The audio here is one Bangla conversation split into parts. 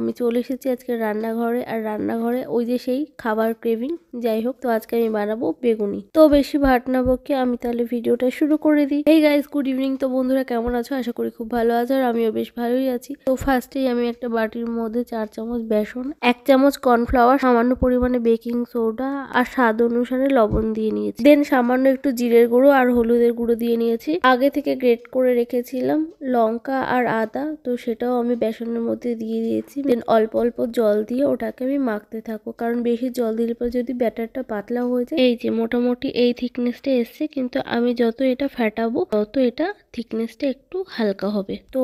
আমি চলে এসেছি আজকে রান্নাঘরে। আর রান্নাঘরে ওই যে সেই খাবার ক্রেভিং, যাই হোক, তো আজকে আমি বানাবো বেগুনি। তো বেশি ভাট না বকে আমি তাহলে ভিডিওটা শুরু করে দিই। এই গাইস, গুড ইভিনিং। তো বন্ধুরা কেমন আছো? আশা করি খুব ভালো আছো, আর আমিও বেশ ভালোই আছি। তো ফার্স্টেই আমি একটা বাটির মধ্যে 4 চামচ বেসন, 1 চামচ কর্নফ্লাওয়ার, সামান্য পরিমাণে বেকিং সোডা আর স্বাদ অনুসারে লবণ দিয়ে নিয়েছি। দেন সামান্য একটু জিরের গুঁড়ো আর হলুদের গুঁড়ো দিয়ে নিয়েছি। আগে থেকে গ্রেট করে রেখেছিলাম লঙ্কা আর আদা, তো সেটাও আমি বেসনের মধ্যে দিয়ে দিয়েছি। দেন অল্প অল্প জল দিয়ে ওটাকে আমি মাখতে থাকবো, কারণ বেশি জল দিলে পর যদি ব্যাটারটা পাতলা হয়ে যায়। এই যে মোটামুটি এই থিকনেসটা এসছে, কিন্তু আমি যত এটা ফেটাবো তত এটা থিকনেসটা একটু হালকা হবে। তো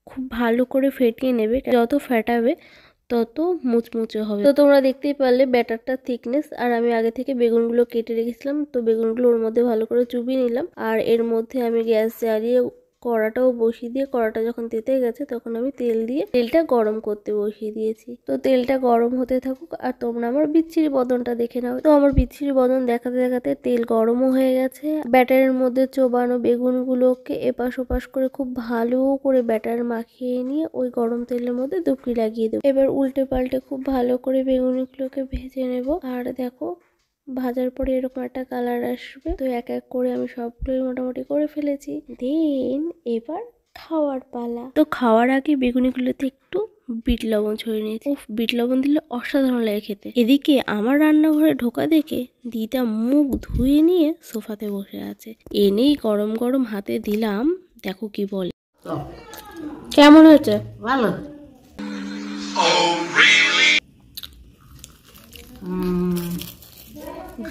খুব ভালো করে ফেটিয়ে নেবে, যত ফেটাবে তত মুচমুচে হবে। তো তোমরা দেখতেই পারলে ব্যাটারটা থিকনেস। আর আমি আগে থেকে বেগুনগুলো কেটে রেখেছিলাম, তো বেগুনগুলো ওর মধ্যে ভালো করে চুবিয়ে নিলাম। আর এর মধ্যে আমি গ্যাস জ্বালিয়ে কড়াটাও বসিয়ে দিয়ে, কড়াটা যখন তেতে গেছে তখন আমি তেল দিয়ে তেলটা গরম করতে বসিয়ে দিয়েছি। তো তেলটা গরম হতে থাকুক, আর তোমরা আমার বিচ্ছিরি বদনটা দেখে নাও। তো আমার বিচ্ছিরি বদন দেখাতে দেখাতে তেল গরমও হয়ে গেছে। ব্যাটারের মধ্যে চোবানো বেগুনগুলোকে এপাশ ওপাশ করে খুব ভালো করে ব্যাটার মাখিয়ে নিয়ে ওই গরম তেলের মধ্যে দুপড়ি লাগিয়ে দেবো। এবার উল্টে পাল্টে খুব ভালো করে বেগুনগুলোকে ভেজে নেব। আর দেখো, ভাজার পরে এরকম একটা কালার আসবে। তো এক এক করে আমি সবগুলোই মোটামুটি করে ফেলেছি। দেন এবার খাওয়ার পালা। তো খাওয়ার আগে বেগুনিগুলোতে একটু বিট লবণ ছড়িয়ে নিয়েছি। বিট লবণ দিলে অসাধারণ লাগে খেতে। এদিকে আমার রান্নাঘরে ঢোকা দেখে দিদা মুখ ধুয়ে নিয়ে সোফাতে বসে আছে। এনেই গরম গরম হাতে দিলাম, দেখো কি বলে। কেমন হয়েছে? ভালো।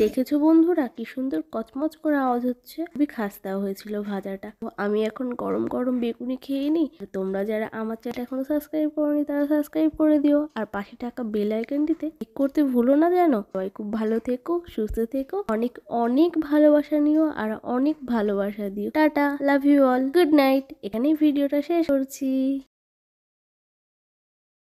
দেখেছো বন্ধুরা কি সুন্দর কচমচ করে আওয়াজ হচ্ছে? খুবই খাস্তা হয়েছিল ভাজাটা। তো আমি এখন গরম গরম বেগুনি খেয়ে নিই। তোমরা যারা আমার চ্যানেল এখনো সাবস্ক্রাইব করোনি তারা সাবস্ক্রাইব করে দিও, আর পাশে থাকা বেল আইকনটিতে ক্লিক করতে ভুলো না যেন। সবাই খুব ভালো থেকো, সুস্থ থেকো, অনেক অনেক ভালোবাসা নিও, আর অনেক ভালোবাসা দিও। Tata, love you all, good night. এখানেই ভিডিওটা শেষ করছি।